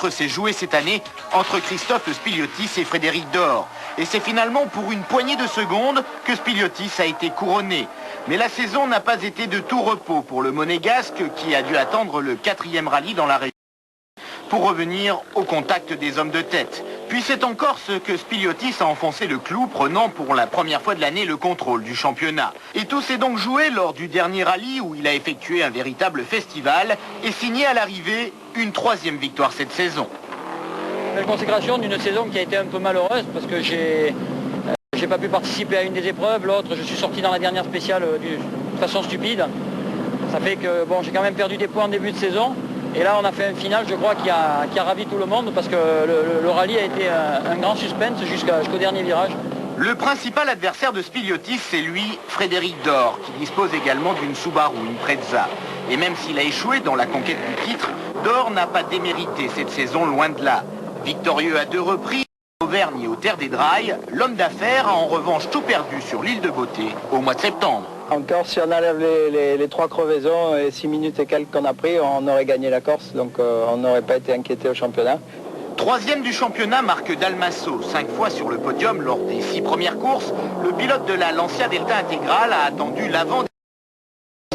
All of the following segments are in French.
titre s'est joué cette année entre Christophe Spiliotis et Frédéric Dor. Et c'est finalement pour une poignée de secondes que Spiliotis a été couronné. Mais la saison n'a pas été de tout repos pour le Monégasque qui a dû attendre le 4e rallye dans la région pour revenir au contact des hommes de tête. Puis c'est en Corse que Spiliotis a enfoncé le clou, prenant pour la première fois de l'année le contrôle du championnat. Et tout s'est donc joué lors du dernier rallye où il a effectué un véritable festival et signé à l'arrivée une 3e victoire cette saison. La consécration d'une saison qui a été un peu malheureuse parce que j'ai pas pu participer à une des épreuves, l'autre je suis sorti dans la dernière spéciale de façon stupide. Ça fait que bon, j'ai quand même perdu des points en début de saison. Et là, on a fait un final, je crois, qui a ravi tout le monde parce que le rallye a été un grand suspense jusqu'au dernier virage. Le principal adversaire de Spiliotis, c'est lui, Frédéric Dor, qui dispose également d'une Subaru, une Preza. Et même s'il a échoué dans la conquête du titre, Dor n'a pas démérité cette saison, loin de là. Victorieux à 2 reprises, à Auvergne et aux Terres des Drailles, l'homme d'affaires a en revanche tout perdu sur l'île de Beauté au mois de septembre. Encore, si on enlève les 3 crevaisons et 6 minutes et quelques qu'on a pris, on aurait gagné la Corse, donc on n'aurait pas été inquiété au championnat. 3e du championnat, Marc Dalmasso, 5 fois sur le podium lors des 6 premières courses. Le pilote de la Lancia Delta Intégrale a attendu l'avant de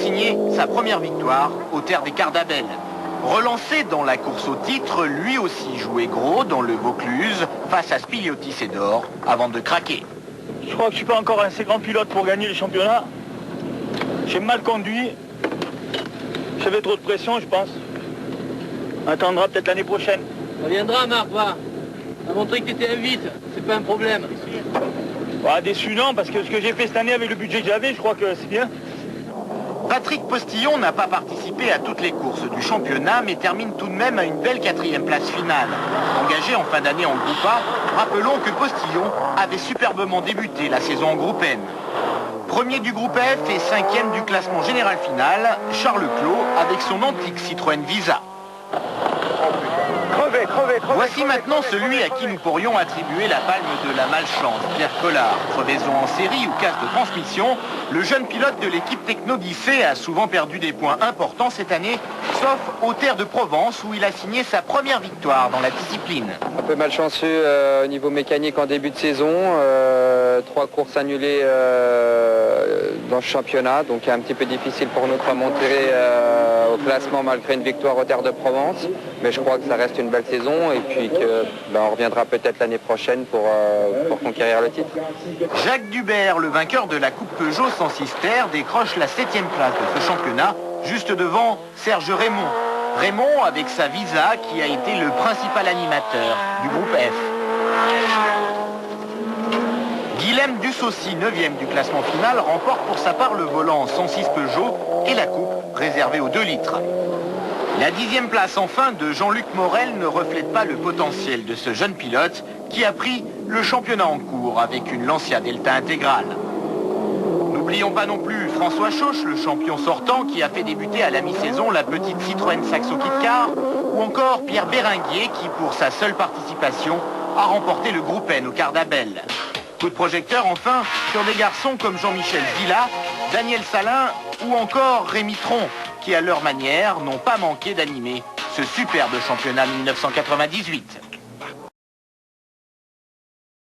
signer sa première victoire aux Terres des Cardabelles. Relancé dans la course au titre, lui aussi jouait gros dans le Vaucluse face à Spiliotis et Dor avant de craquer. Je crois que je ne suis pas encore un assez grand pilote pour gagner le championnat. J'ai mal conduit. J'avais trop de pression, je pense. On attendra peut-être l'année prochaine. Ça viendra, Marc, va. On a montré que tu étais vite, c'est pas un problème. Bah, déçu non, parce que ce que j'ai fait cette année avec le budget que j'avais, je crois que c'est bien. Patrick Postillon n'a pas participé à toutes les courses du championnat, mais termine tout de même à une belle 4e place finale. Engagé en fin d'année en groupe A, rappelons que Postillon avait superbement débuté la saison en groupe N. Premier du groupe F et 5e du classement général final, Charles Clos avec son antique Citroën Visa. Voici maintenant celui à qui nous pourrions attribuer la palme de la malchance, Pierre Collard. Crevaison en série ou casse de transmission, le jeune pilote de l'équipe Technodyssée a souvent perdu des points importants cette année, sauf aux Terres de Provence où il a signé sa première victoire dans la discipline. Un peu malchanceux au niveau mécanique en début de saison, 3 courses annulées dans le championnat, donc un petit peu difficile pour nous de remonter au classement malgré une victoire aux Terres de Provence, mais je crois que ça reste une belle saison et puis on reviendra peut-être l'année prochaine pour conquérir le titre. Jacques Dubert, le vainqueur de la Coupe Peugeot 106 Terre, décroche la 7e place de ce championnat, juste devant Serge Raymond. Raymond avec sa Visa qui a été le principal animateur du groupe F. Guilhem Dussaucy, 9e du classement final, remporte pour sa part le volant 106 Peugeot et la coupe réservée aux 2 litres. La 10e place enfin de Jean-Luc Morel ne reflète pas le potentiel de ce jeune pilote qui a pris le championnat en cours avec une Lancia Delta intégrale. N'oublions pas non plus François Chauche, le champion sortant qui a fait débuter à la mi-saison la petite Citroën Saxo Kit Car, ou encore Pierre Béringuier qui pour sa seule participation a remporté le groupe N au Cardabelles. Coup de projecteur enfin sur des garçons comme Jean-Michel Villa, Daniel Salin ou encore Rémi Tron qui à leur manière n'ont pas manqué d'animer ce superbe championnat 1998.